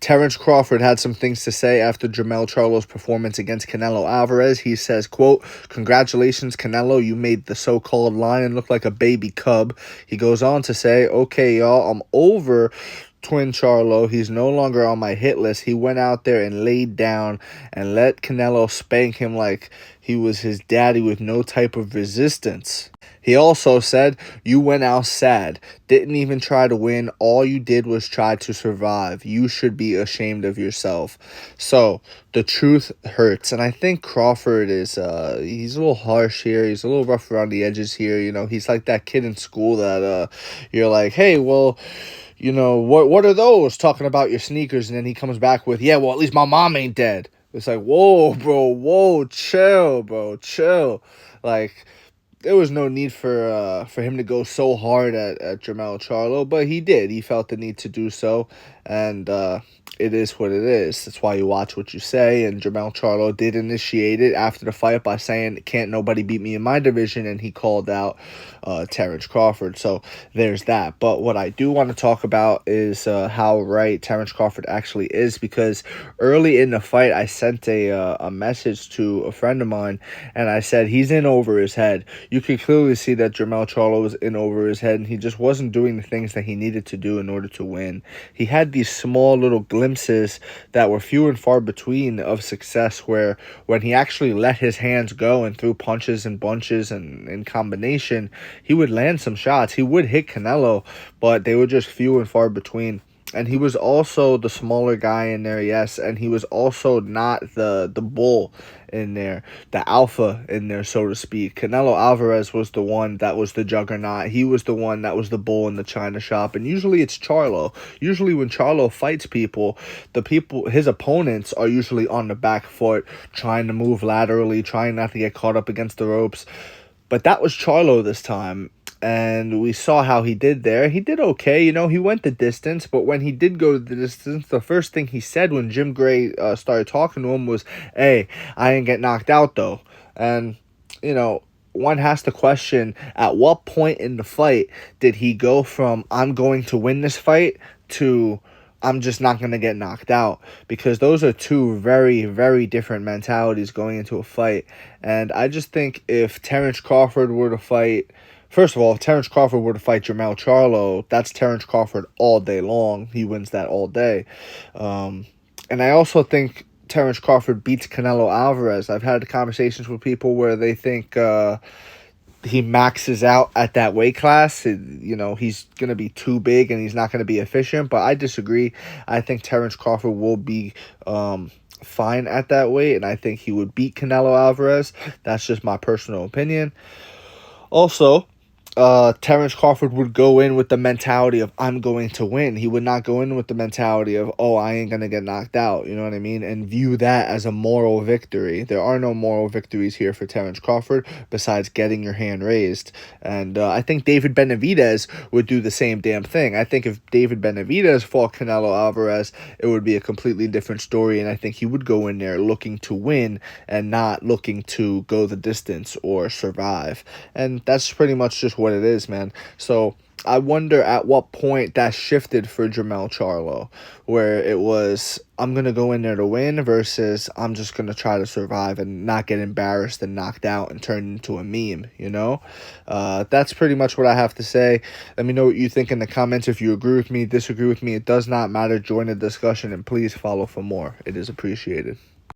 Terence Crawford had some things to say after Jermell Charlo's performance against Canelo Alvarez. He says, quote, "Congratulations, Canelo. You made the so-called lion look like a baby cub." He goes on to say, "Okay, y'all, I'm over Twin Charlo. He's no longer on my hit list. He went out there and laid down and let Canelo spank him like he was his daddy with no type of resistance." He also said, "You went out sad. Didn't even try to win. All you did was try to survive. You should be ashamed of yourself." So, the truth hurts. And I think Crawford is, he's a little harsh here. He's a little rough around the edges here. You know, he's like that kid in school that, you're like, "Hey, well, you know, what are those?" Talking about your sneakers. And then he comes back with, "Yeah, well, at least my mom ain't dead." It's like, whoa, bro, whoa, chill, bro, chill. Like, there was no need for him to go so hard at Jermell Charlo, but he did. He felt the need to do so, and it is what it is. That's why you watch what you say, and Jermell Charlo did initiate it after the fight by saying, "Can't nobody beat me in my division," and he called out Terence Crawford. So there's that. But what I do want to talk about is how right Terence Crawford actually is, because early in the fight, I sent a message to a friend of mine, and I said, he's in over his head. You could clearly see that Jermell Charlo was in over his head, and he just wasn't doing the things that he needed to do in order to win. He had these small little glimpses that were few and far between of success, where when he actually let his hands go and threw punches and bunches and in combination, he would land some shots. He would hit Canelo, but they were just few and far between. And he was also the smaller guy in there, yes, and he was also not the bull in there, the alpha in there, so to speak. Canelo Alvarez was the one that was the juggernaut. He was the one that was the bull in the china shop, and usually it's Charlo. Usually when Charlo fights people, his opponents are usually on the back foot, trying to move laterally, trying not to get caught up against the ropes. But that was Charlo this time, and we saw how he did there. He did okay, you know, he went the distance, but when he did go the distance, the first thing he said when Jim Gray started talking to him was, "Hey, I didn't get knocked out, though." And, you know, one has to question, at what point in the fight did he go from, "I'm going to win this fight," to, "I'm just not going to get knocked out," because those are two very, very different mentalities going into a fight. And I just think if Terence Crawford were to fight, first of all, if Terence Crawford were to fight Jermell Charlo, that's Terence Crawford all day long. He wins that all day. And I also think Terence Crawford beats Canelo Alvarez. I've had conversations with people where they think he maxes out at that weight class. You know, he's going to be too big and he's not going to be efficient. But I disagree. I think Terence Crawford will be fine at that weight, and I think he would beat Canelo Alvarez. That's just my personal opinion. Also, Terence Crawford would go in with the mentality of, "I'm going to win." He would not go in with the mentality of, "Oh, I ain't going to get knocked out." You know what I mean? And view that as a moral victory. There are no moral victories here for Terence Crawford besides getting your hand raised. And I think David Benavidez would do the same damn thing. I think if David Benavidez fought Canelo Alvarez, it would be a completely different story. And I think he would go in there looking to win and not looking to go the distance or survive. And that's pretty much just what it is, man. So I wonder at what point that shifted for Jermell Charlo, where it was, "I'm going to go in there to win," versus, "I'm just going to try to survive and not get embarrassed and knocked out and turn into a meme," you know? That's pretty much what I have to say. Let me know what you think in the comments. If you agree with me, disagree with me, it does not matter. Join the discussion, and please follow for more. It is appreciated.